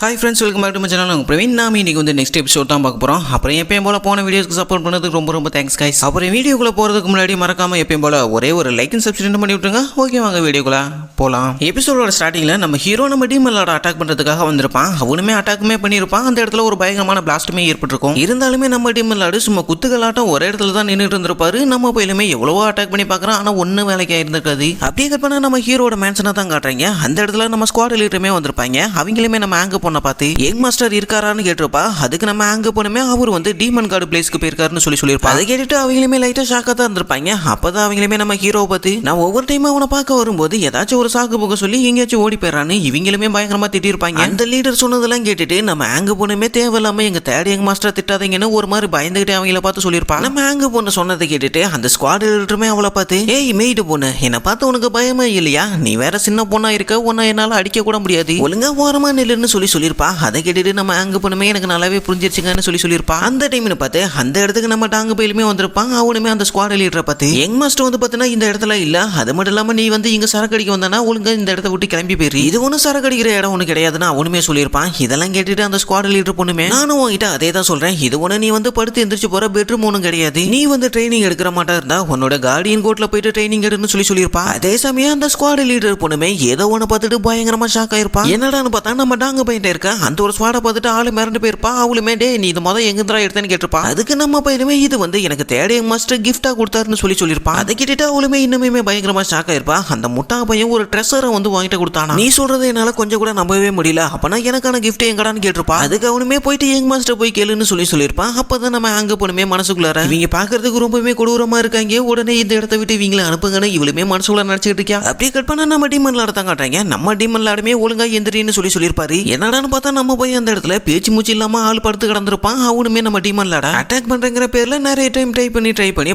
Hi friends, welcome back to my channel. Praveen நாம இன்னைக்கு வந்து நெக்ஸ்ட் எபிசோட் தான் பார்க்க போகிறோம். அப்புறம் எப்பயும் போல போன வீடியோஸ்க்கு சப்போர்ட் பண்ணதுக்கு ரொம்ப தேங்க்ஸ் கைஸ். அப்புறம் வீடியோக்குள்ள போகிறதுக்கு முன்னாடி மறக்காம எப்பயும் போல ஒரே ஒரு லைக் அண்ட் சப்ஸ்கிரைப் பண்ணி விட்டுருங்க. ஓகே, வாங்க வீடியோக்குள்ள போகலாம். எபிசோடோட ஸ்டார்டிங்கில் நம்ம ஹீரோ நம்ம டீமனோட அட்டாக் பண்ணுறதுக்காக வந்திருப்பான். அவனுமே அட்டாக்குமே பண்ணியிருப்பான். அந்த இடத்துல ஒரு பயங்கரமான பிளாஸ்ட்டுமே ஏற்பட்டிருக்கும். இருந்தாலுமே நம்ம டீமனோட சும்மா குத்துகளாட்டம் ஒரே இடத்துல தான் நின்றுட்டு இருந்திருப்பாரு. நம்ம போயிலுமே எவ்வளவோ அட்டாக் பண்ணி பார்க்குறோம், ஆனால் ஒன்றும் வேலைக்கு இருந்திருக்காது. அப்படியே கட் பண்ண நம்ம ஹீரோட மேன்ஷனை தான் காட்டுறீங்க. அந்த இடத்துல நம்ம ஸ்குவாட் லீடருமே வந்திருப்பாங்க. அவங்களுமே நம்ம ஆங்க பொண்ணை பார்த்து யங் மாஸ்டர் இருக்காரான்னு கேட்டிருப்பா. அதுக்கு நம்ம அங்க போனமே அவர் வந்து டீமன் கார்டு பிளேஸ்க்கு போயிருக்காருன்னு சொல்லியிருப்பா. அதை கேட்டுட்டு அவங்களுமே லைட்டா ஷாக்கா தான் இருந்திருப்பாங்க. அப்பதான் அவங்களுமே நம்ம ஹீரோவை பார்த்து நான் ஒவ்வொரு டைம் அவனை பார்க்க வரும்போது ஏதாச்சும் ஒரு சாக்கு போக சொல்லி எங்கேயாச்சும் ஓடி போயிடறான்னு இவங்களுமே பயங்கரமா திட்டிருப்பாங்க. அந்த லீடர் சொன்னதெல்லாம் கேட்டுட்டு நம்ம அங்க போனமே தேவையில்லாம எங்க தேடி யங் மாஸ்டர் திட்டாதீங்கன்னு ஒரு மாதிரி பயந்துகிட்டே அவங்கள பார்த்து சொல்லியிருப்பா. நம்ம அங்க போன சொன்னதை கேட்டுட்டு அந்த ஸ்குவாட் லீடருமே அவளை பார்த்து ஏய் மெய்டு பொண்ணு, என்னை பார்த்து உனக்கு பயமா இல்லையா? நீ வேற சின்ன பொண்ணா இருக்க, உன்னை என்னால அடிக்க கூட முடியாது, ஒழுங்கா ஓரமா நில்லுன்னு சொல்லியிருப்பா. அதை கேட்டுட்டு நம்ம அங்க போனமே எனக்கு நல்லாவே புரிஞ்சிருச்சுங்கன்னு சொல்லியிருப்பா. அந்த டைம்னு பார்த்து அந்த இடத்துக்கு நம்ம டாங்க பயிலுமே வந்திருப்பான். அவனுமே அந்த ஸ்குவாட் லீடரை பார்த்து யங் மாஸ்டர் வந்து பார்த்தீங்கன்னா இந்த இடத்துல இல்ல, அது மட்டும் இல்லாம நீ வந்து இங்க சரக்கு அடிக்க வந்தானா ஒழுங்கா இந்த இடத்த விட்டு கிளம்பி போயிரு, இது ஒன்னும் சரக்கு அடிக்கிற இடம் ஒண்ணு கிடையாதுன்னு அவனுமே சொல்லியிருப்பான். இதெல்லாம் கேட்டுட்டு அந்த ஸ்குவாட் லீடர் பொண்ணுமே நானும் உங்ககிட்ட அதே தான் சொல்றேன், இது ஒண்ணு நீ வந்து படுத்து எந்திரிச்சு போற பெட்ரூம் ஒன்றும் கிடையாது, நீ வந்து ட்ரைனிங் எடுக்கிற மாட்டா இருந்தா உன்னோட கார்டியன் கோட்ல போயிட்டு ட்ரைனிங் எடுன்னு சொல்லியிருப்பா. அதே சமயம் அந்த ஸ்குவாட் லீடர் பொண்ணுமே ஏதோ ஒன்று பார்த்துட்டு பயங்கரமா ஷாக் ஆயிருப்பா. என்னடான்னு பார்த்தா நம்ம டாங்க பையன் இருக்க அந்த ஒரு ஸ்குவாடை பார்த்துட்டு ஆளு மிரண்டு போயிருப்பா. அவளுமே டே நீ இது மொதல் எங்கேருந்தா எடுத்தேன்னு கேட்டிருப்பா. அதுக்கு நம்ம பையனுமே இது வந்து எனக்கு தேடிய மாஸ்டர் கிஃப்டா கொடுத்தாருன்னு சொல்லியிருப்பா. அதை கேட்டுட்டு அவளுமே இன்னுமே பயங்கரமா ஷாக் ஆயிருப்பா. அந்த முட்டா பையன் ஒரு ட்ரெஸ்ஸரை வந்து வாங்கிட்டு கொடுத்தானா, நீ சொல்றது என்னால கொஞ்சம் கூட நம்பவே முடியல, அப்பனா எனக்கான கிஃப்ட் எங்கடான்னு கேட்டிருப்பா. அதுக்கு அவனுமே போயிட்டு யங் மாஸ்டர் போய் கேளுன்னு சொல்லியிருப்பான். அப்பதான் நம்ம அங்க போனுமே மனசுக்குள்ளார இவங்க பாக்குறதுக்கு ரொம்பவே கொடூரமா இருக்காங்க, உடனே இந்த இடத்த விட்டு இவங்களை அனுப்புங்கன்னு இவளுமே மனசுக்குள்ள நினைச்சிட்டு இருக்கா. அப்படியே கட் பண்ண நம்ம டீமன் லாட தான் காட்டுறாங்க. நம்ம டீமன் லாடுமே ஒழுங்கா எந்திரின்னு சொல்லியிருப்பாரு. என்னடான்னு பார்த்தா நம்ம போய் அந்த இடத்துல பேச்சு மூச்சு இல்லாம ஆள் படுத்து கிடந்திருப்பான். அவனுமே நம்ம டீமன் லாட அட்டாக் பண்றங்கிற பேர்ல நிறைய டைம் ட்ரை பண்ணி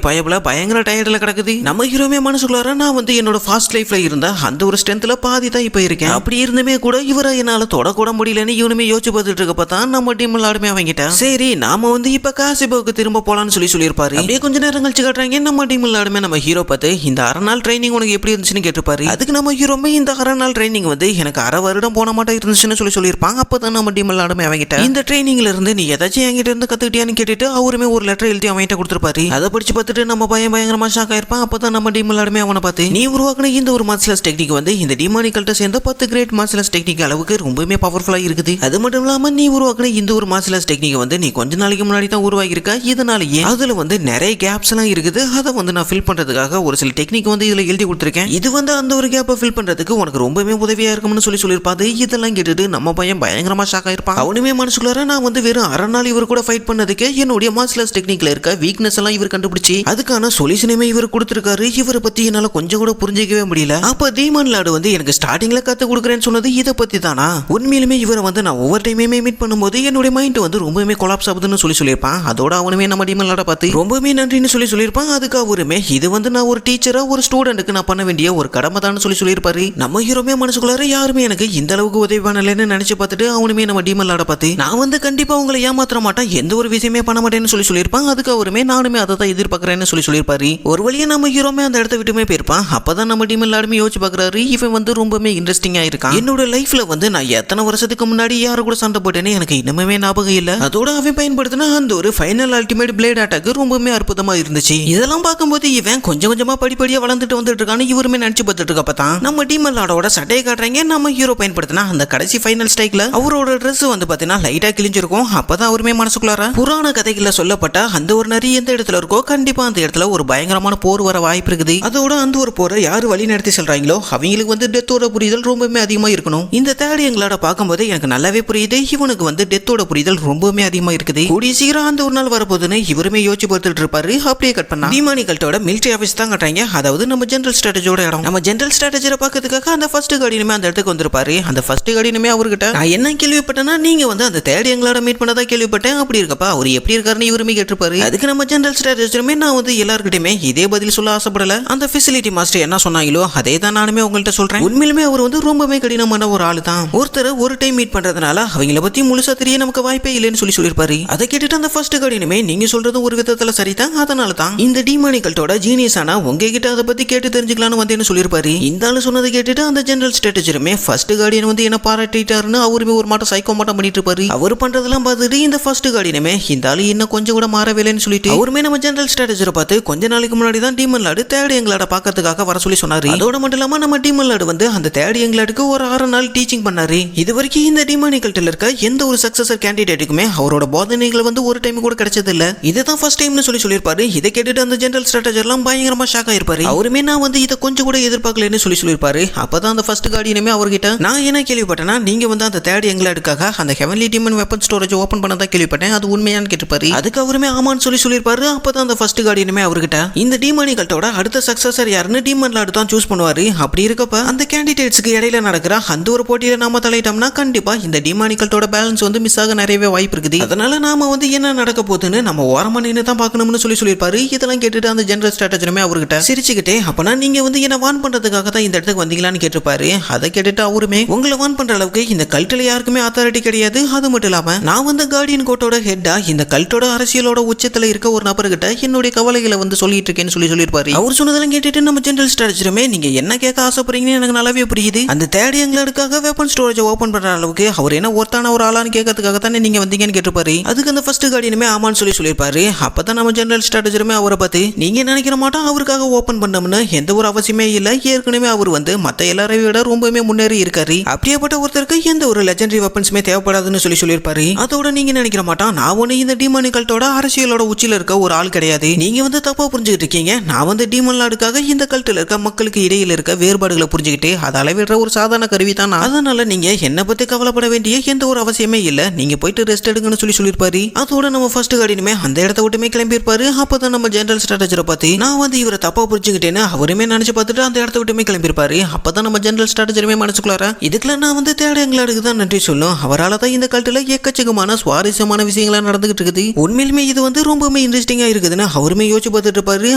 பயபல பயங்கர டயர்ட்ல கிடக்குது. நம்ம ஹீரோமே மனசுக்குள்ளார நான் வந்து என்னோட ஃபாஸ்ட் லைஃப்ல இருந்த அந்த ஒரு ஸ்ட்ரென்த்ல பாதி தான் இப்ப இருக்கேன், அப்படி இருந்துமே கூட இவரை என்னால தொடக்கூட முடியலன்னு இவனுமே யோசிச்சு பார்த்துட்டு இருக்கப்ப தான் நம்ம டீமன் லாடுமே அவங்கிட்ட சரி நாம வந்து இப்ப காசிபோக்கு திரும்ப போலான்னு சொல்லியிருப்பாரு. அப்படியே கொஞ்ச நேரம் கழிச்சு காட்டுறாங்க. நம்ம டீமன் லாடுமே நம்ம ஹீரோ பார்த்து இந்த அரை நாள் ட்ரைனிங் உனக்கு எப்படி இருந்துச்சுன்னு கேட்டிருப்பாரு. அதுக்கு நம்ம ஹீரோமே இந்த அரை நாள் ட்ரைனிங் வந்து எனக்கு அரை வருடம் போன மாட்டா இருந்துச்சுன்னு சொல்லியிருப்பாங்க. அப்பதான் நம்ம டீமன் லாடுமே அவங்கிட்ட இந்த ட்ரைனிங்ல இருந்து நீ ஏதாச்சும் என்கிட்ட இருந்து கத்துக்கிட்டியான்னு கேட்டுட்டு அவருமே ஒரு லெட்டர் எழுதி அவன்கிட்ட கொடுத்துருப்பாரு. அதை படிச்சு பார்த்துட்டு நம்ம பயங்கரமா ஷாக் ஆயிருப்பான். அப்பதான் நம்ம டீமன்லாடுமே அவனை பார்த்து நீ உருவாக்குன இந்த ஒரு மார்ஷல் டெக்னிக் வந்து இந்த டிமானிக்கல்ட்ட சேர்ந்த 10 கிரேட் மார்ஷல் டெக்னிக் அளவுக்கு ரொம்பவே பவர்ஃபுல்லா இருக்குது. அது மட்டும் இல்லாம நீ உருவாக்குன இந்த ஒரு மார்ஷல் டெக்னிக் வந்து நீ கொஞ்ச நாளைக்கு முன்னாடி தான் உருவாக்கி இருக்க, இதனாலேயே அதுல வந்து நிறைய கேப்ஸ் எல்லாம் இருக்குது. அதை வந்து நான் ஃபில் பண்றதுக்காக ஒரு சில டெக்னிக் வந்து இதுல எழுதி கொடுத்துருக்கேன். இது வந்து அந்த ஒரு கேப்பை ஃபில் பண்றதுக்கு உனக்கு ரொம்பவே உதவியா இருக்கும்னு சொல்லியிருப்பாரு. இதெல்லாம் கேட்டுட்டு நம்ம பையன் பயங்கரமா ஷாக் ஆயிருப்பான். அவனுமே மனசுக்குள்ளார நான் வந்து வெறும் அரை நாள் இவர் கூட ஃபைட் பண்ணதுக்கு என்னுடைய மார்ஷல் டெக்னிக்ல இருக்க வீக்னஸ் எல்லாம் இவர் கண்டுபிடிச்சி அதுக்கான சொல்யூஷனுமே இவர் கொடுத்திருக்காரு. இவரை பத்தி என்னால கொஞ்சம் கூட புரிஞ்சிக்கவே முடியல. அப்ப டீமன் லார்டு வந்து எனக்கு ஸ்டார்டிங்ல கத்து கொடுக்குறேன்னு சொன்னது இதை பத்தி தானா? உண்மையிலுமே இவரை வந்து நான் ஒவ்வொரு டைமே மீட் பண்ணும்போது என்னுடைய மைண்ட் வந்து ரொம்பவே கொலாப்ஸ் ஆகுதுன்னு சொல்லியிருப்பான். அதோட அவனுமே நம்ம டீமன் லார்ட பார்த்து ரொம்பவே நன்றின்னு சொல்லியிருப்பான். அதுக்கு அவருமே இது வந்து நான் ஒரு டீச்சரா ஒரு ஸ்டூடெண்ட்டுக்கு நான் பண்ண வேண்டிய ஒரு கடமை தான் சொல்லியிருப்பாரு. நம்ம ஹீரோமே மனசுக்குள்ளார யாருமே எனக்கு இந்த அளவுக்கு உதவி பண்ணலன்னு நினைச்சு பார்த்துட்டு அவனுமே நம்ம டீமன் லார்ட பார்த்து நான் வந்து கண்டிப்பா உங்களை ஏமாத்திர மாட்டேன், எந்த ஒரு விஷயமே பண்ண மாட்டேன்னு சொல்லியிருப்பான். அதுக்கு அவருமே நானுமே அதை தான் எதிர்பார்க்கறேன்னு சொல்லியிருப்பாரு. ஒரு வழியா நம்ம ஹீரோமே அந்த இடத்த விட்டுமே போயிருப்பான். அப்பதான் நம்ம டீம் எல்லாருமே யோசிச்சு பாக்குறாரு, இவன் வந்து ரொம்பவே இன்ட்ரெஸ்டிங்கா இருக்கான். என்னோட லைஃப்ல வந்து நான் எத்தனை வருஷத்துக்கு முன்னாடி யாரு கூட சண்டை போட்டேன்னு எனக்கு இன்னுமே ஞாபகம் இல்ல. அதோட அவன் பயன்படுத்தின அந்த ஒரு ஃபைனல் அல்டிமேட் பிளேட் அட்டாக் ரொம்பவே அற்புதமா இருந்துச்சு. இதெல்லாம் பார்க்கும்போது இவன் கொஞ்சம் கொஞ்சமா படிப்படியா வளர்ந்துட்டு வந்துட்டு இருக்கான்னு இவருமே நினைச்சு பார்த்துட்டு இருக்கப்பதான் நம்ம டீம் எல்லாரோட சட்டையை காட்டுறாங்க. நம்ம ஹீரோ பயன்படுத்தினா அந்த கடைசி ஃபைனல் ஸ்ட்ரைக்ல அவரோட ட்ரெஸ் வந்து பாத்தீங்கன்னா லைட்டா கிழிஞ்சிருக்கும். அப்பதான் அவருமே மனசுக்குள்ளார புராண கதைகள்ல சொல்லப்பட்ட அந்த ஒரு நரி எந்த இடத்துல இருக்கோ கண்டிப்பா அந்த இடத்துல ஒரு பயங்கரமான போர் வர வாய்ப்பு இருக்குது. அதோட அந்த ஒரு போரை யாரு வழி நடத்தி செல்றாங்களோ அவங்களுக்கு வந்து டெத்தோட புரிதல் ரொம்பவே அதிகமா இருக்கணும். இந்த தேடி எங்களோட பார்க்கும்போது எனக்கு நல்லாவே புரியுது, இவனுக்கு வந்து டெத்தோட புரிதல் ரொம்பவே அதிகமா இருக்குது. கூடிய சீக்கிரம் அந்த ஒரு நாள் வரப்போதுன்னு இவருமே யோசிச்சு பார்த்துட்டு இருப்பாரு. அப்படியே கட் பண்ணா டிமானிகல்ட்டோட மிலிட்டரி ஆஃபீஸ் தான் கட்டுறாங்க. அதாவது நம்ம ஜெனரல் ஸ்ட்ராட்டஜியோட இடம். நம்ம ஜெனரல் ஸ்ட்ராட்டஜியை பார்க்கறதுக்காக அந்த ஃபர்ஸ்ட் கார்டியனுமே அந்த இடத்துக்கு வந்திருப்பாரு. அந்த ஃபர்ஸ்ட் கார்டியனுமே அவர்கிட்ட நான் என்ன கேள்விப்பட்டேன்னா நீங்க வந்து அந்த தேடி எங்களோட மீட் பண்ணதா கேள்விப்பட்டேன், அப்படி இருக்கப்பா அவர் எப்படி இருக்காருன்னு இவருமே கேட்டிருப்பாரு. அதுக்கு நம்ம ஜெனரல் ஸ்ட்ராட்டஜியுமே நான் வந்து எல்லாருக்கிட்டையுமே இதே பதில் சொல்ல ஆசைப்படல, அந்த ஃபெசிலிட்டி மாஸ்டர் என்ன சொன்னாங்களோ அதே தான் நானுமே உங்கள்கிட்ட சொல்றேன். உண்மையிலுமே அவர் வந்து ரொம்பவே கடினமான ஒரு ஆளு தான். ஒருத்தர் ஒரு டைம் மீட் பண்றதுனால அவங்கள பத்தி முழுசா தெரிய நமக்கு வாய்ப்பே இல்லைன்னு சொல்லியிருப்பாரு. அதை கேட்டுட்டு அந்த ஃபர்ஸ்ட் கார்டியனுமே நீங்க சொல்றது ஒரு விதத்துல சரிதான், அதனால தான் இந்த டிமானிகல்ட்டோட ஜீனியஸ் ஆனா உங்ககிட்ட அதை பத்தி கேட்டு தெரிஞ்சுக்கலாம்னு வந்தேன்னு சொல்லியிருப்பாரு. இந்த ஆளு சொன்னதை கேட்டுட்டு அந்த ஜெனரல் ஸ்ட்ராட்டஜியுமே ஃபர்ஸ்ட் கார்டியன் வந்து என்ன பாராட்டிட்டாருன்னு அவருமே ஒரு மாட்டம் சைக்கோ மாட்டம் பண்ணிட்டு இருப்பாரு. அவர் பண்றதெல்லாம் பார்த்துட்டு இந்த ஃபர்ஸ்ட் கார்டியனுமே இந்த ஆளு இன்னும் கொஞ்சம் கூட மாறவில்லைன்னு சொல்லிட்டு அவருமே நம்ம ஜெனரல் ஸ்ட்ராட்டஜரை பார்த்து கொஞ்ச நாளைக்கு முன்னாடி தான் டீமன் லார்டு தேர்ட் எங்களாட பார்க்கறதுக்காக வர சொல்லி சொன்னாரு. அதோட மட்டும் இல்லாம நம்ம டீமன் லார்டு வந்து அந்த தேர்ட் எங்களாடுக்கு ஒரு 6 நாள் டீச்சிங் பண்ணாரு. இது வரைக்கும் இந்த டீமானிக்கல்ட்டில் இருக்க எந்த ஒரு சக்சஸர் கேண்டிடேட்டுக்குமே அவரோட போதனைகள் வந்து ஒரு டைம் கூட கிடைச்சது இல்ல. இதுதான் ஃபர்ஸ்ட் டைம்னு சொல்லியிருப்பாரு. இதை கேட்டுட்டு அந்த ஜெனரல் ஸ்ட்ராட்டஜர்லாம் பயங்கரமா ஷாக் ஆயிருப்பாரு. அவருமே நான் வந்து இதை கொஞ்சம் கூட எதிர்பார்க்கலன்னு சொல்லியிருப்பாரு. அப்பதான் அந்த ஃபர்ஸ்ட் கார்டியனுமே அவர்கிட்ட நான் என்ன கேள்விப்பட்டேன்னா நீங்க வந்து அந்த தேர்ட் எங்களாடுக்காக அந்த heavenly demon weapon storage open பண்ணதா கேள்விப்பட்டேன், அது உண்மையான்னு கேட்டிருப்பாரு. அதுக்கு அவருமே ஆமான்னு சொல்லியிருப்பாரு. அப்பதான் அந்த ஃபர்ஸ்ட் கார்டியனுமே அவர்கிட்ட இந்த டீமானிக்கல்ட்டோட அடுத்த சக்சஸர் யாருன்னு டீமன் லார்டு தான் சூஸ் பண்ணுவாரு. அப்படி இருக்கப்ப அந்த கேண்டிடேட்ஸ்க்கு இடையில நடக்கிற அந்த ஒரு போட்டியில நாம தலையிட்டோம்னா கண்டிப்பா இந்த டீமானிக்கல்ட்டோட பேலன்ஸ் வந்து மிஸ் ஆக நிறையவே வாய்ப்பு இருக்குது. அதனால நாம வந்து என்ன நடக்க போகுதுன்னு நம்ம ஓரமா நின்று தான் பார்க்கணும்னு சொல்லியிருப்பாரு. இதெல்லாம் கேட்டுட்டு அந்த ஜெனரல் ஸ்ட்ராட்டஜருமே அவர்கிட்ட சிரிச்சுக்கிட்டே அப்பனா நீங்க வந்து என்ன வான் பண்றதுக்காக தான் இந்த இடத்துக்கு வந்தீங்களான்னு கேட்டிருப்பாரு. அதை கேட்டுட்டு அவருமே உங்களை வான் பண்ற அளவுக்கு இந்த கல்ட்டில் யாருக்குமே அத்தாரிட்டி கிடையாது. அது மட்டும் இல்லாம நான் வந்து கார்டியன் கோட்டோட ஹெட்டா இந்த கல்ட்டோட அரசியலோட உச்சத்துல இருக்க ஒரு நபர்கிட்ட என்னுடைய கவலைகளை வந்து சொல்லிட்டு இருக்கேன்னு சொல்லியிருப்பாரு. அவர் சொன்னதெல்லாம் கேட்டுட்டு நம்ம ஜெனரல் ஸ்ட்ராட்டஜருமே நீங்க என்ன கேட்க ஆசைப்படுறீங்கன்னு எனக்கு நல்லாவே புரியுது. அந்த தேர்ட் எங்களுக்காக வெப்பன் ஸ்டோரேஜ் ஓபன் பண்ற அளவுக்கு அவர் என்ன ஒருத்தான ஒரு ஆளான்னு கேட்கறதுக்காக தானே நீங்க வந்தீங்கன்னு கேட்டிருப்பாரு. அதுக்கு அந்த ஃபர்ஸ்ட் கார்டியனுமே ஆமான்னு சொல்லியிருப்பாரு. அப்பதான் நம்ம ஜெனரல் ஸ்ட்ராட்டஜருமே அவரை பார்த்து நீங்க நினைக்கிற மாட்டோம் அவருக்காக ஓபன் பண்ணோம்னு எந்த ஒரு அவசியமே இல்ல. ஏற்கனவே அவர் வந்து மத்த எல்லாரையும் விட ரொம்பவே முன்னேறி இருக்காரு. அப்படியேப்பட்ட ஒருத்தருக்கு எந்த ஒரு லெஜெண்டரி வெப்பன்ஸுமே தேவைப்படாதுன்னு சொல்லியிருப்பாரு. அதோட நீங்க நினைக்கிற மாட்டோம் நான் ஒண்ணு இந்த டீமானிக்கல்ட்டோட அரசியலோட உச்சியில இருக்க ஒரு ஆள் கிடையாது. நீங்க வந்து தப்பா புரிஞ்சுக்கிட்டு இருக்கீங்க. நான் வந்து டீமன் லார்டுக்காக இந்த கல்ட்டில் இருக்க மக்களுக்கு இடையில இருக்க வேறுபாடுகளை புரிஞ்சுக்கிட்டு அதை அளவிடுற ஒரு சாதாரண கருவி தான். அதனால நீங்க என்ன பத்தி கவலைப்பட வேண்டிய எந்த ஒரு அவசியமே இல்ல. நீங்க போயிட்டு ரெஸ்ட் எடுங்கன்னு சொல்லியிருப்பாரு. அதோட நம்ம ஃபர்ஸ்ட் கார்டியனுமே அந்த இடத்த விட்டுமே கிளம்பியிருப்பாரு. அப்பதான் நம்ம ஜெனரல் ஸ்ட்ராட்டஜரை பார்த்து நான் வந்து இவரை தப்பா புரிஞ்சுக்கிட்டேன்னு அவருமே நினைச்சு பார்த்துட்டு அந்த இடத்த விட்டுமே கிளம்பியிருப்பாரு. அப்பதான் நம்ம ஜெனரல் ஸ்ட்ராட்டஜருமே மனசுக்குள்ளார இதுக்குள்ள நான் வந்து தேட எங்களுக்கு தான் நன்றி சொல்லும். அவரால் தான் இந்த கல்ட்டில் எக்கச்சக்கமான சுவாரஸ்யமான விஷயங்களா நடந்துகிட்டு இருக்குது. உண்மையிலுமே இது வந்து ரொம்பவே இன்ட்ரெஸ்டிங்கா இருக்குதுன்னு அவருமே யோசிச்சு பார்த்துட்டு இருப்பாரு.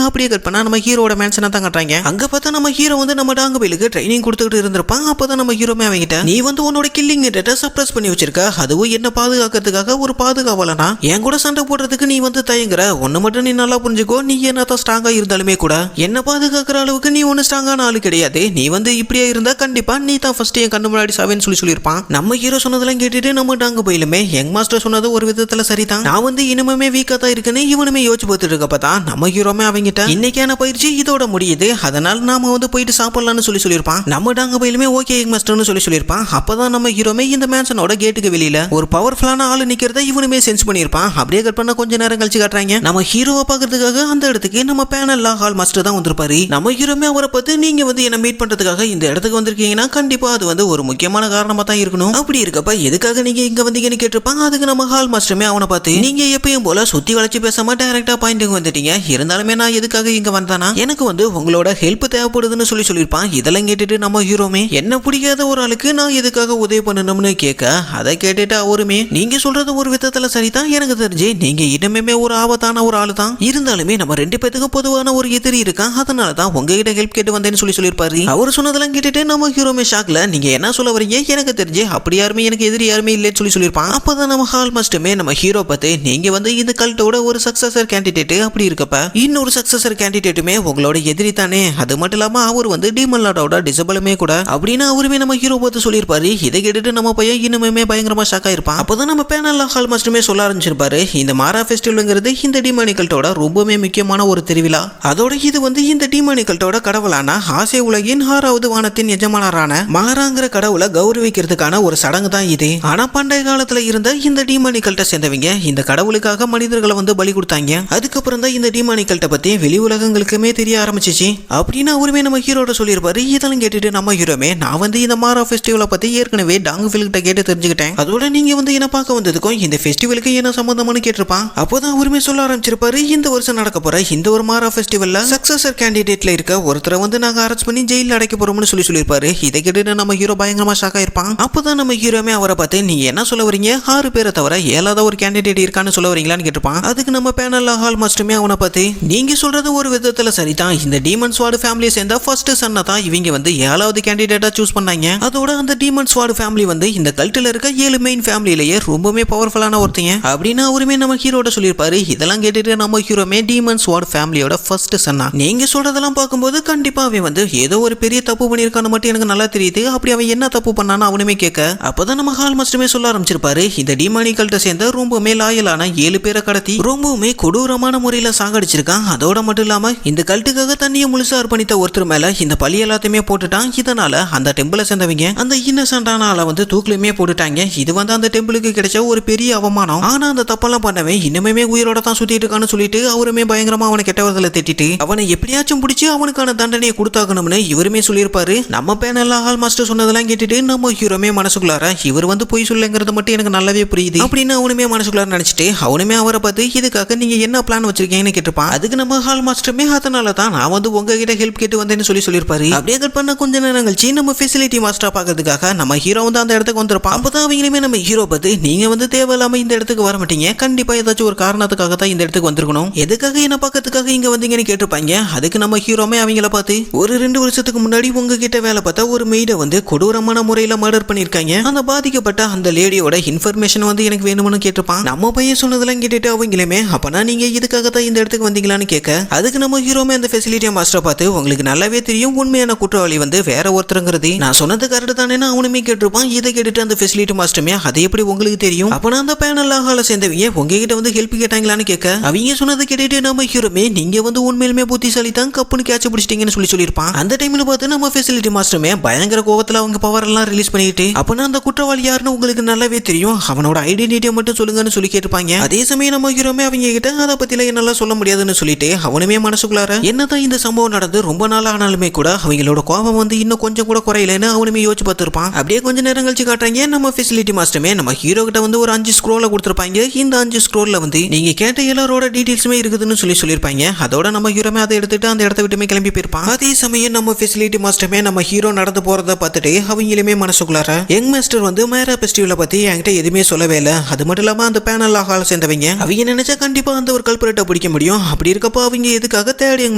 அப்படியே கட் பண்ணா நம்ம ஹீரோட மேன்ஷனை தான் காட்டுறாங்க. அங்க பார்த்தா நம்ம ஹீரோ வந்து நம்ம டாங்கபைலுக்கு ட்ரைனிங் கொடுத்துக்கிட்டு இருந்திருப்பான். அப்பதான் நம்ம ஹீரோமே அவங்கிட்ட நீ வந்து உன்னோட கில்லிங் டேட்டா சப்ரஸ் பண்ணி வச்சிருக்க, அதுவும் என்ன பாதுகாக்கிறதுக்காக ஒரு பாதுகாவலனா என் கூட சண்டை போடுறதுக்கு நீ வந்து தயங்குற. ஒன்னு மட்டும் நீ நல்லா புரிஞ்சுக்கோ, நீ என்னதான் ஸ்ட்ராங்கா இருந்தாலுமே கூட என்ன பாதுகாக்கிற அளவுக்கு நீ ஒன்னு ஸ்ட்ராங்கான ஆளு கிடையாது. நீ வந்து இப்படியே இருந்தா கண்டிப்பா நீ தான் ஃபர்ஸ்ட் என் கண்ணு முன்னாடி சாவேன்னு சொல்லியிருப்பான். நம்ம ஹீரோ சொன்னதெல்லாம் கேட்டுட்டு நம்ம டாங்கபைலுமே யங் மாஸ்டர் சொன்னது ஒரு விதத்துல சரிதான், நான் வந்து இனிமே வீக்கா தான் இருக்குன்னு இவனுமே யோசிச்சு பார்த்துட்டு இருக்கப்பதான் நம்ம ஹீரோமே அவங்கிட்ட இன்னைக்கான பயிற்சி இதோட முடியுது, அதனால நாம வந்து போயிட்டு சாப்பிடலாம்னு சொல்லியிருப்பான். நம்ம டாங்கபைலுமே ஓகே யங் மாஸ்டர்னு சொல்லியிருப்பான். அப்பதான் நம்ம ஹீரோமே இந்த மேன்ஷனோட கேட்டுக்கு வெளியில ஒரு பவர்ஃபுல்லான ஆளு நிக்கிறத இவனுமே சென்ஸ் பண்ணியிருப்பான். அப்படியே கட் பண்ண கொஞ்ச நேரம் கழிச்சு காட்டுறாங்க. நம்ம ஹீரோவை பாக்குறதுக்காக அந்த இடத்துக்கு நம்ம பேனல்ல ஹால் மாஸ்டர் தான் வந்திருப்பாரு. நம்ம ஹீரோமே அவரை பார்த்து நீங்க வந்து என்ன மீட் பண்றதுக்காக இந்த இடத்துக்கு வந்திருக்கீங்கன்னா கண்டிப்பா அது வந்து ஒரு முக்கியமான காரணமா தான் இருக்கணும். அப்படி இருக்கப்ப எதுக்காக நீங்க இங்க வந்தீங்கன்னு கேட்டிருப்பாங்க. அதுக்கு நம்ம ஹால் மாஸ்டருமே அவனை பார்த்து நீங்க எப்பயும் போல சுத்தி வளைச்சு பேசாம டைரக்டா பாயிண்ட்டுக்கு வந்துட்டீங்க, இருந்தாலுமே நான் எதுக்காக இங்க வந்தானா எனக்கு வந்து உங்களோட ஹெல்ப் தேவைப்படுதுன்னு சொல்லியிருப்பான். இதெல்லாம் கேட்டுட்டு நம்ம ஹீரோமே என்ன பிடிக்காத ஒரு ஆளுக்கு நான் எதுக்காக உதவி பண்ணணும்னு கேட்க அதை கேட்டுட்டு அவருமே நீங்க சொல்றது ஒரு விதத்துல சரிதான், எனக்கு தெரிஞ்சு நீங்க இன்னுமே ஒரு ஆபத்தான ஒரு ஆளு தான், இருந்தாலுமே நம்ம ரெண்டு பேத்துக்கும் பொதுவான ஒரு எதிரி இருக்கான், அதனால தான் உங்ககிட்ட ஹெல்ப் கேட்டு வந்தேன்னு சொல்லியிருப்பாரு. அவர் சொன்னதெல்லாம் கேட்டுட்டு நம்ம ஹீரோமே ஷாக்ல நீங்க என்ன சொல்ல வரீங்க, எனக்கு தெரிஞ்சு அப்படி யாருமே எனக்கு எதிரி யாருமே இல்லைன்னு சொல்லியிருப்பான். அப்பதான் நம்ம ஹால் மாஸ்டருமே நம்ம ஹீரோ பார்த்து நீங்க வந்து இந்த கல்ட்டோட ஒரு சக்சஸர் கேண்டிடேட், அப்படி இருக்கப்ப இன்னொரு சக்சஸர் கேண்டிடேட்டுமே உங்களோட எதிரி தானே, அது மட்டும் இல்லாம அவர் வந்து டீமன் லார்டோட டிசபிளுமே கூட அப்படின்னு அவருமே நம்ம ஹீரோ பார்த்து சொல்லியிருப்பாரு. இதை கேட்டுட்டு நம்ம பையன் இன்னுமே பயங்கரமா ஷாக் ஆயிருப்பான். அப்பதான் நம்ம பேனல்ல ஹால் மாஸ்டருமே சொல்ல ஆரம்பிச்சிருப்பாரு இந்த மாரா ஃபெஸ்டிவல்ங்கிறது இந்த டீமானிக்கல்ட்டோட ரொம்பவே முக்கியமான ஒரு திருவிழா, அதோட இது வந்து இந்த டீமானிக்கல்ட்டோட கடவுளான ஆசை உலகின் 6வது வானத்தின் எஜமானரான மாராங்கிற கடவுளை கௌரவிக்கிறதுக்கான ஒரு சடங்கு தான் இது. ஆனா பண்டைய காலத்துல இருந்த இந்த டீமானிக்கல்ட்டை சேர்ந்தவங்க இந்த கடவுளுக்காக மனிதர்களை வந்து பலி கொடுத்தாங்க. அதுக்கப்புறம் தான் இந்த டீமானிக்கல்ட்டை பத்தி வெளி உலகங்களுக்குமே தெரிய ஆரம்பிச்சிச்சு அப்படின்னு அவருமே நம்ம ஹீரோட சொல்லியிருப்பாரு. இதெல்லாம் கேட்டுட்டு நம்ம ஹீரோமே நான் வந்து இந்த மாரா ஃபெஸ்டிவலை பத்தி ஏற்கனவே டாங்கஃபில் கிட்ட கேட்டு தெரிஞ்சுக்கிட்டேன், அதோட நீங்க வந்து என்ன பார்க்க வந்ததுக்கும் இந்த ஃபெஸ்டிவலுக்கு என்ன சம்பந்தமானு கேட்டிருப்பான். அப்போதான் அவருமே சொல்ல ஆரம்பிச்சிருப்பாரு இந்த வருஷம் நடக்க போற இந்த ஒரு மாரா ஃபெஸ்டிவல்ல சக்சஸர் கேண்டிடேட்ல இருக்க ஒருத்தரை வந்து நாங்க அரெஸ்ட் பண்ணி ஜெயில அடைக்க போறோம்னு சொல்லியிருப்பாரு. இதை கேட்டு நம்ம ஹீரோ பயங்கரமா ஷாக் ஆயிருப்பான். அப்பதான் நம்ம ஹீரோமே அவரை பார்த்து நீங்க என்ன சொல்ல வரீங்க, 6 பேரை தவிர 7வது ஒரு கேண்டிடேட் இருக்கான்னு சொல்ல வரீங்களான்னு கேட்டிருப்பான். அதுக்கு நம்ம பேனல்ல ஹால் மாஸ்டருமே அவனை பார்த்து நீங்க சொல்றது ஒரு விதத்துல சரிதான், இந்த டீமன் ஸ்வார்டு ஃபேமிலியை சேர்ந்த ஃபர்ஸ்ட் சன்னை தான் இவங்க வந்து 7வது கேண்டிடேட்டா சூஸ் பண்ணாங்க, அதோட அந்த டீமன் ஸ்வார்டு ஃபேமிலி வந்து இந்த கல்ட்டில் இருக்க 7 மெயின் ஃபேமிலியிலேயே ரொம்பவே பவர்ஃபுல்லான ஒருத்தங்க அப்படின்னு அவருமே நம்ம ஹீரோட சொல்லியிருப்பாரு. இதெல்லாம் கேட்டுட்டு நம்ம ஹீரோமே டீமன் ஸ்வார்டு ஃபேமிலியோட ஃபர்ஸ்ட் சன்னா, நீங்க சொல்றதெல்லாம் பார்க்கும்போது கண்டிப்பா அவன் வந்து ஏதோ ஒரு பெரிய தப்பு பண்ணியிருக்கான்னு மட்டும் எனக்கு நல்லா தெரியுது, அப்படி அவன் என்ன தப்பு பண்ணான்னு அவனுமே கேட்க அப்பதான் நம்ம ஹால் மாஸ்டருமே சொல்ல ஆரம்பிச்சிருப்பாரு, இந்த டிமானி கல்ட்ட சேர்ந்த ரொம்பவுமே லாயலான 7 பேரை கடத்தி ரொம்பவுமே கொடூரமான முறையில சாகடிச்சிருக்கான். அதோட மட்டும் இல்லாம இந்த கல்ட்டுக்காக தண்ணியை முழுசா அர்ப்பணித்த ஒருத்தர் மேல இந்த பழி எல்லாத்தையுமே போட்டுட்டான். இதனால அந்த டெம்பிளை சேர்ந்தவங்க அந்த இன்னசென்டான ஆளை வந்து தூக்கிலுமே போட்டுட்டாங்க. இது வந்து அந்த டெம்பிளுக்கு கிடைச்ச ஒரு பெரிய அவமானம். ஆனா அந்த தப்பெல்லாம் பண்ணவே இன்னுமே உயிரோட தான் சுத்திட்டு இருக்கான்னு சொல்லிட்டு அவருமே பயங்கரமா அவனை கெட்டவர்களை திட்டிட்டு அவனை எப்படியாச்சும் பிடிச்சி அவனுக்கான தண்டனையை கொடுத்தாக்கணும்னு இவருமே சொல்லியிருப்பாரு. நம்ம பேனல்ல ஹால் மாஸ்டர் சொன்னதெல்லாம் கேட்டுட்டு நம்ம ஹீரோமே மனசுக்குள்ளார இவர் வந்து பொய் சொல்லுங்கிறது மட்டும் எனக்கு நல்லாவே புரியுது அப்படின்னு அவனுமே மனசுக்குள்ளார நினைச்சிட்டு அவனுமே அவரை பார்த்து இதுக்காக நீங்க என்ன பிளான் வச்சிருக்கீங்கன்னு கேட்டிருப்பான். அதுக்கு நம்ம ஹால் மாஸ்டருமே அதனால தான் நான் வந்து உங்ககிட்ட ஹெல்ப் கேட்டு வந்தேன்னு சொல்லியிருப்பாரு. அப்படியே கட் பண்ண கொஞ்ச நேரம் கழிச்சு நம்ம ஃபெசிலிட்டி மாஸ்டரா பாக்கிறதுக்காக நம்ம ஹீரோ வந்து அந்த இடத்துக்கு வந்திருப்பான். அப்பதான் அவங்களுமே நம்ம ஹீரோ பார்த்து நீங்க வந்து தேவையில்லாம இந்த இடத்துக்கு வர மாட்டீங்க, கண்டிப்பா ஏதாச்சும் ஒரு காரணத்துக்காக தான் இந்த இடத்துக்கு வந்திருக்கணும், எதுக்காக என்ன பக்கத்துக்காக இங்க வந்தீங்கன்னு கேட்டிருப்பாங்க. அதுக்கு நம்ம ஹீரோமே அவங்கள பார்த்து ஒரு 2 வருஷத்துக்கு முன்னாடி உங்ககிட்ட வேலை பார்த்தா ஒரு மெய்டை வந்து கொடூரமான முறையில மர்டர் பண்ணிருக்காங்க, அந்த பாதிக்கப்பட்ட அந்த லேடியோட இன்ஃபர்மேஷன் வந்து எனக்கு வேணும்னு கேட்டிருப்பான். நம்ம பையன் சொன்னதெல்லாம் கேட்டுட்டு அவங்களுமே அப்பனா நீங்க இதுக்காக தான் இந்த இடத்துக்கு வந்தீங்களான்னு கேட்க அதுக்கு நம்ம ஹீரோமே அந்த ஃபெசிலிட்டி மாஸ்டரை பார்த்து உங்களுக்கு நல்லாவே தெரியும் உண்மையான குற்றவாளி வந்து வேற ஒருத்தருங்கிறது, நான் சொன்னது கரெக்ட் தானே அவனுமே கேட்டிருப்பான். இதை கேட்டுட்டு அந்த ஃபெசிலிட்டி மாஸ்டருமே அது எப்படி உங்களுக்கு தெரியும், அப்பனா அந்த பேனல் ஆகால சேர்ந்தவங்க உங்ககிட்ட வந்து ஹெல்ப் கேட்டாங்களான்னு கேட்க அவங்க சொன்னதை கேட்டுட்டு நம்ம ஹீரோமே நீங்க வந்து உண்மையிலுமே புத்திசாலி தான் கப்புன்னு கேட்ச் பிடிச்சிட்டீங்கன்னு சொல்லியிருப்பான். அந்த டைம்ல பார்த்து நம்ம ஃபெசிலிட்டி மாஸ்டருமே பயங்கர கோவத்துல அவங்க பவர் எல்லாம் ரிலீஸ் பண்ணிட்டு அப்பனா அந்த குற்றவாளி யாருன்னு உங்களுக்கு நல்லாவே தெரியும், அவனோட ஐடென்டிட்டியை மட்டும் சொல்லுங்கன்னு சொல்லி கேட்டிருப்பாங்க. அதே சமயம் நம்ம ஹீரோமே அவங்க கிட்ட அதை பத்தில என்னால சொல்ல முடியாதுன்னு சொல்லிட்டு அவனுமே மனசுக்குள்ளார என்னதான் இந்த சம்பவம் நடந்து ரொம்ப நாள் ஆனாலுமே கூட அவங்களோட கோபம் வந்து இன்னும் கொஞ்சம் கூட குறையலன்னு அவனுமே யோசிச்சு பார்த்திருப்பான். அப்படியே கொஞ்ச நேரம் கழிச்சு காட்டுறாங்க நம்ம ஃபெசிலிட்டி மாஸ்டருமே நம்ம ஹீரோ கிட்ட வந்து ஒரு 5 ஸ்க்ரோல கொடுத்திருப்பாங்க. இந்த 5 ஸ்க்ரோல்ல வந்து நீங்க கேட்ட எல்லாரோட டீடைல்ஸுமே இருக்குதுன்னு சொல்லியிருப்பாங்க. அதோட நம்ம ஹீரோமே அதை எடுத்துட்டு அந்த இடத்த விட்டுமே கிளம்பி போயிருப்பான். அதே சமயம் நம்ம ஃபெசிலிட்டி மாஸ்டருமே நம்ம ஹீரோ நடந்து போறத பார்த்துட்டு அவங்களுமே மனசுக்குள்ளார யங் மாஸ்டர் வந்து மேரா ஃபெஸ்டிவலை பத்தி என்கிட்ட எதுவுமே சொல்லவே இல்லை, அது மட்டும் இல்லாம அந்த பேனல் ஆகால சேர்ந்தவங்க அவங்க நினைச்சா கண்டிப்பா அந்த ஒரு கல்பரேட்டை பிடிக்க முடியும், அப்படி இருக்கப்போ அவங்க எதுக்காக தேர்ட் யங்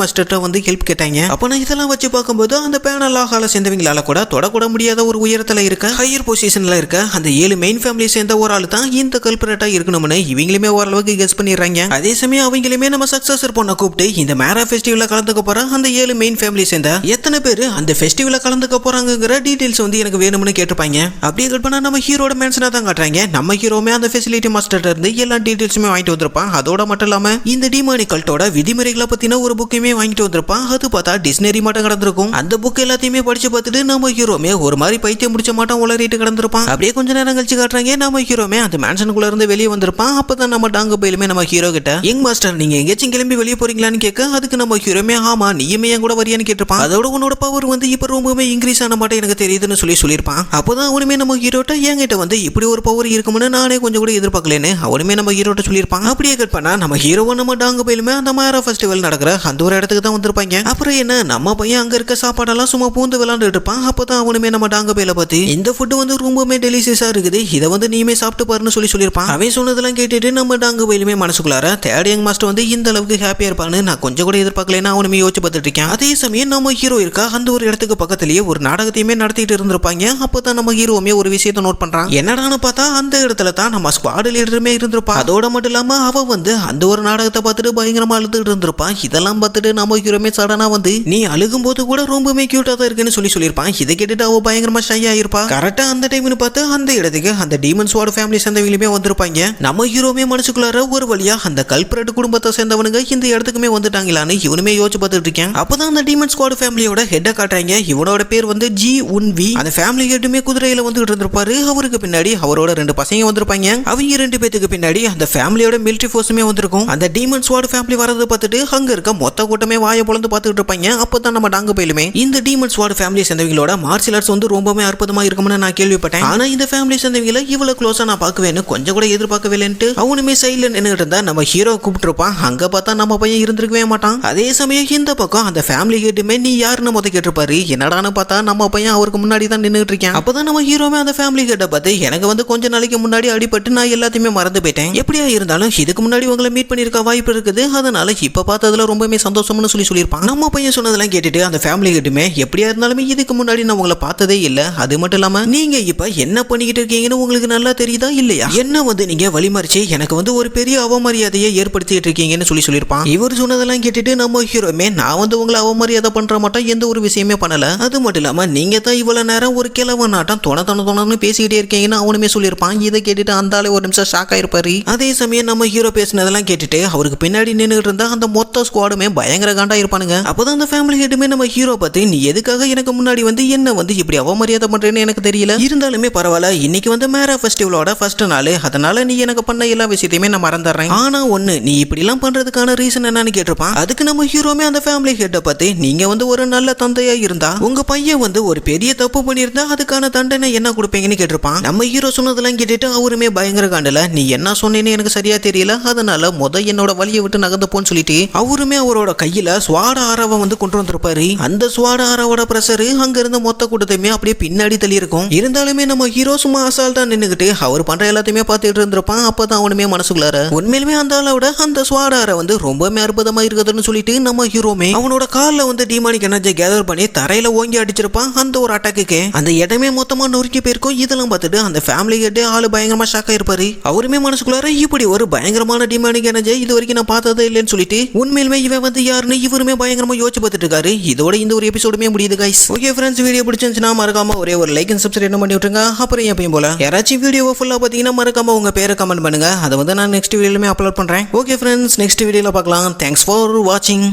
மாஸ்டர்ட்ட வந்து ஹெல்ப் கேட்டாங்க. அப்ப நான் இதெல்லாம் வச்சு பார்க்கும்போது அந்த பேனல் ஆகால சேர்ந்தவங்களால கூட தொடக்கூட முடியாத ஒரு உயரத்துல இருக்க ஹையர் பொசிஷன்ல இருக்க அந்த 7 மெயின் ஃபேமிலி சேர்ந்த ஒரு ஆள் தான் இந்த கல்பரேட்டா இருக்கணும்னு இவங்களுமே ஓரளவுக்கு கெஸ் பண்ணிடுறாங்க. அதே சமயம் அவங்களுமே நம்ம சக்சஸர் பொண்ணை கூப்பிட்டு இந்த மேரா ஃபெஸ்டிவல்ல கலந்துக்க போற அந்த 7 மெயின் ஃபேமிலி சேர்ந்த எத்தனை பேர் அந்த ஃபெஸ்டிவல்ல கலந்துக்க போறாங்கங்கிற டீடைல்ஸ் வந்து எனக்கு வேணும்னு கேட்டுப்பாங்க. அப்படியே கட் பண்ணா நம்ம ஹீரோட மேன்ஷனா தான் காட்டுறாங்க. நம்ம ஹீரோமே அந்த ஃபெசிலிட்டி மாஸ்டர்ட்ட இருந்து எல்லா டீடைல்ஸுமே வாங்கிட்டு வந்திருப்பான். அதோட மட்டும் இல்லாம இந்த டிமானி கல்ட்டோட விதிமுறைகளை பத்தின ஒரு புக்கையுமே வாங்கிட்டு வந்திருப்பான். அது பார்த்தா டிஸ்னரி மட்டும் கிடந்திருக்கும். அந்த புக் எல்லாத்தையுமே படிச்சு பார்த்துட்டு நம்ம ஹீரோமே ஒரு மாதிரி பைத்தியம் முடிச்ச மாட்டம் உளறிட்டு கிடந்திருப்பான். அப்படியே கொஞ்ச நேரம் கழிச்சு காட்டுறாங்க நம்ம ஹீரோமே அந்த மேன்ஷனுக்குள்ள இருந்து வெளியே வந்திருப்பான். அப்பதான் நம்ம டாங்க பையிலுமே நம்ம ஹீரோ கிட்ட யங் மாஸ்டர் நீங்க எங்கேயாச்சும் கிளம்பி வெளியே போறீங்களான்னு கேட்க அதுக்கு நம்ம ஹீரோமே ஆமா நீயுமே என் கூட வரியான்னு கேட்டிருப்பான். அதோட உன்னோட பவர் வந்து இப்ப ரொம்பவே இன்க்ரீஸ் ஆன மாட்டேன் எனக்கு தெரியுதுன்னு சொல்லியிருப்பான். அப்போதான் அவனுமே நம்ம ஹீரோட்ட என்கிட்ட வந்து இப்படி ஒரு பவர் இருக்கும்னு நானே கொஞ்சம் கூட எதிர்பார்க்கலன்னு அவனுமே நம்ம ஹீரோட்ட சொல்லியிருப்பாங்க. அப்படியே கட் பண்ணா நம்ம ஹீரோவும் நம்ம டாங்க பையிலுமே அந்த மேரா ஃபெஸ்டிவல் நடக்கிற அந்த ஒரு இடத்துக்கு தான் வந்திருப்பாங்க. அப்புறம் என்ன நம்ம பையன் அங்க இருக்க சாப்பாடெல்லாம் சும்மா பூந்து விளாண்டுட்டு இருப்பான். அப்பதான் அவனுமே நம்ம டாங்க பையில பார்த்து இந்த ஃபுட் வந்து ரொம்பவே டெலிஷியஸா இருக்குது, இதை வந்து நீமே சாப்பிட்டு பாருன்னு சொல்லியிருப்பான். அவன் சொன்னதெல்லாம் கேட்டுட்டு நம்ம டாங்க பையிலுமே மனசுக்குள்ளார தேர்ட் யங் மாஸ்டர் வந்து இந்த அளவுக்கு ஹாப்பியா இருப்பான்னு நான் கொஞ்சம் கூட எதிர்பார்க்கலன்னு அவனுமே யோசிச்சு பார்த்துட்டு இருக்கேன். அதே சமயம் நம்ம ஹீரோ இருக்கா அந்த ஒரு இடத்துக்கு பக்கத்திலேயே ஒரு நாடகத்தையுமே நடத்திட்டு இருந்திருப்பாங்க. அப்பதான் நம்ம ஹீரோவுமே ஒரு விஷயத்தை நோட் பண்றான். என்னடான்னு பார்த்தா அந்த இடத்துல தான் நம்ம ஸ்குவாட் லீடருமே இருந்திருப்பா. அதோட மட்டும் இல்லாம அவ வந்து அந்த ஒரு நாடகத்தை பார்த்துட்டு பயங்கரமா அழுதுட்டு இருந்திருப்பான். இதெல்லாம் பார்த்துட்டு நம்ம ஹீரோமே சடனா வந்து நீ அழுகும் போது கூட ரொம்பவே கியூட்டா தான் இருக்குன்னு சொல்லியிருப்பான். இதை கேட்டுட்டு அவ பயங்கரமா ஷை ஆயிருப்பா. கரெக்டா அந்த டைம்னு பார்த்து அந்த இடத்துக்கு அந்த டீமன் ஸ்குவாட் ஃபேமிலி சேர்ந்தவங்களுமே வந்திருப்பாங்க. நம்ம ஹீரோமே மனசுக்குள்ளார ஒரு வழியா அந்த கல்பரேட் குடும்பத்தை சேர்ந்தவனுங்க இந்த இடத்துக்குமே வந்துட்டாங்களான்னு இவனுமே யோசிச்சு பார்த்துட்டு இருக்கேன். அப்பதான் அந்த டீமன் ஸ்குவாட் ஃபேமிலியோட ஹெட்டை காட்டுறாங்க. இவனோட பேர் வந்து ஜி உன்வி. அந்த ஃபேமிலி ஹெட்டுமே குதிரையில வந்துட்டு இருந்திருப்பாரு. அவருக்கு பின்னாடி அவரோட 2 பசங்க வந்திருப்பாங்க. அவங்க 2 பேத்துக்கு பின்னாடி அந்த ஃபேமிலியோட மிலிட்டரி ஃபோர்ஸுமே வந்திருக்கும். அந்த டீமன் ஸ்குவாட் ஃபேமிலி வரதை பார்த்துட்டு அங்க இருக்க மொத்த கூட்டமே வாயை பொளந்து பார்த்துட்டு இருப்பாங்க. அப்பதான் நம்ம டாங்க பையிலுமே இந்த டீமன் ஸ்குவாட் ஃபேமிலி சேர்ந்தவங்களோட மார்ஷியல் ஆர்ட்ஸ் வந்து ரொம்பவே அற்புதமா இருக்கும்னு நான் கேள்விப்பட்டேன். ஆனா இந்த ஃபேமிலி சேர்ந்தவங்களை இவ்வளவு க்ளோஸா நான் பார்க்கவேன்னு கொஞ்சம் கூட எதிர்பார்க்கவில்லைன்ட்டு அவனுமே சைட்ல நின்னுட்டு இருந்தா நம்ம ஹீரோ கூப்பிட்டு இருப்பான். அங்க பார்த்தா நம்ம பையன் இருந்திருக்கவே மாட்டான். அதே சமயம் இந்த பக்கம் அந்த ஃபேமிலி ஹெட்டுமே நீ யாருன்னு மொத்த கேட்டிருப்பாரு. என்னடான்னு பார்த்தா நம்ம பையன் அவருக்கு முன்னாடி தான் நின்னுட்டு இருக்கேன். அப்பதான் நம்ம ஹீரோமே அந்த ஃபேமிலி ஹெட்டை பார்த்து எனக்கு வந்து கொஞ்ச நாளைக்கு முன்னாடி அடிபட்டு நான் எல்லாத்தையுமே மறந்து போயிட்டேன், எப்படியா இருந்தாலும் இதுக்கு முன்னாடி உங்களை மீட் பண்ணிருக்க வாய்ப்பு இருக்குது, அதனால இப்ப பார்த்ததுல ரொம்பவே சந்தோஷம்னு சொல்லியிருப்பான். நம்ம பையன் சொன்னதெல்லாம் கேட்டுட்டு அந்த ஃபேமிலி ஹெட்டுமே எப்படியா இருந்தாலுமே இதுக்கு முன்னாடி நான் உங்களை பார்த்ததே இல்ல, அது மட்டும் இல்லாம நீங்க இப்ப என்ன பண்ணிக்கிட்டு இருக்கீங்கன்னு உங்களுக்கு நல்லா தெரியுதா இல்லையா, என்ன வந்து நீங்க வழிமறிச்சு எனக்கு வந்து ஒரு பெரிய அவமரியாதையை ஏற்படுத்திட்டு இருக்கீங்கன்னு சொல்லியிருப்பான். இவர் சொன்னதெல்லாம் கேட்டுட்டு நம்ம ஹீரோமே நான் வந்து உங்களை அவமரியாதை பண்ற மாட்டோம், எந்த ஒரு விஷயமே பண்ணல, அது மட்டும் இல்லாம நீங்க தான் இவ்வளவு நேரம் ஒரு கிழவன் நாட்டம் தொண பேசிக்கிட்டே இருக்கீங்கன்னு அவனுமே சொல்லியிருப்பான். இதை கேட்டுட்டு அந்த ஆளு ஒரு நிமிஷம் ஷாக் ஆயிருப்பாரு. அதே சமயம் நம்ம ஹீரோ பேசினதெல்லாம் கேட்டுட்டு அவருக்கு பின்னாடி நின்றுட்டு இருந்தா அந்த மொத்த ஸ்குவாடுமே பயங்கர காண்டா இருப்பானுங்க. அப்பதான் அந்த ஃபேமிலி ஹெட்டுமே நம்ம ஹீரோ பார்த்து, நீ எதுக்காக எனக்கு முன்னாடி வந்து என்ன வந்து இப்படி அவமரியாதை பண்றேன்னு எனக்கு தெரியல, இருந்தாலுமே பரவாயில்ல, இன்னைக்கு வந்து மேரா ஃபெஸ்டிவலோட ஃபர்ஸ்ட் நாள், அதனால நீ எனக்கு பண்ண எல்லா விஷயத்தையுமே நான் மறந்துடுறேன். ஆனா ஒண்ணு, நீ இப்படி எல்லாம் பண்றதுக்கான ரீசன் என்னன்னு கேட்டிருப்பான். அதுக்கு நம்ம ஹீரோமே அந்த ஃபேமிலி ஹெட்டை பார்த்து, நீங்க வந்து ஒரு நல்ல தந்தையா இருந்தா உங்க பையன் வந்து ஒரு பெரிய தப்பு பண்ணியிருந்தா அதுக்கான தண்டனை என்ன கொடுப்பீங்கன்னு கேட்டிருப்பான். நம்ம ஹீரோ சொன்னதெல்லாம் கேட்டுட்டு அவருமே பயங்கர காண்டல, நீ என்ன சொன்னேன்னு எனக்கு சரியா தெரியல, அதனால என்னோட வழியை விட்டு நகர்ந்து போன்னு சொல்லிட்டு அவருமே அவரோட கையில ஸ்வாட ஆரவை வந்து கொண்டு வந்திருப்பாரு. அந்த ஸ்வாட ஆரவோட பிரஷர் அங்க இருந்த மொத்த கூட்டத்தையுமே அப்படியே பின்னாடி தள்ளி இருக்கும். இருந்தாலுமே நம்ம ஹீரோ சும்மா அசால்ட்டா நின்னுகிட்டு அவர் பண்ற எல்லாத்தையுமே பார்த்துட்டு இருந்திருப்பான். அப்பதான் அவனுமே மனசுக்குள்ளார உண்மையிலுமே அந்த ஆளோட அந்த ஸ்வாட ஆரை வந்து ரொம்பவே அற்புதமா இருக்குதுன்னு சொல்லிட்டு நம்ம ஹீரோமே அவனோட கால்ல வந்து டிமானிக் எனர்ஜி கேதர் பண்ணி தரையில ஓங்கி அடிச்சிருப்பான். அந்த ஒரு அட்டாக்கு அந்த இடமே மொத்தமா நொறுக்கி போயிருக்கும். இதெல்லாம் பார்த்துட்டு அந்த ஃபேமிலி ஹெட் ஆளு பயங்கரமா ஷாக் ஆயிருப்பாரு. அவருமே மனசுக்குள்ளார இப்படி ஒரு பயங்கரமான டிமானிக் எனர்ஜி இது வரைக்கும் நான் பார்த்ததே இல்லைன்னு சொல்லிட்டு உண்மையிலுமே இவன் வந்து யாருன்னு இவருமே பயங்கரமா யோசிச்சு பார்த்துட்டு இருக்காரு. இதோட இந்த ஒரு எபிசோடுமே முடியுது கைஸ். ஓகே ஃப்ரெண்ட்ஸ், வீடியோ பிடிச்சிருந்துச்சுன்னா மறக்காம ஒரே ஒரு லைக் அண்ட் சப்ஸ்கிரைப் பண்ணி விட்டுருங்க. அப்புறம் எப்பயும் போல யாராச்சும் வீடியோவை ஃபுல்லா பார்த்தீங்கன்னா மறக்காம உங்க பேரை கமெண்ட் பண்ணுங்க. அதை வந்து நான் நெக்ஸ்ட் வீடியோலுமே அப்லோட் பண்றேன். ஓகே ஃப்ரெண்ட்ஸ், நெக்ஸ்ட் வீடியோல பார்க்கலாம். தேங்க்ஸ் ஃபார் வாட்சிங்.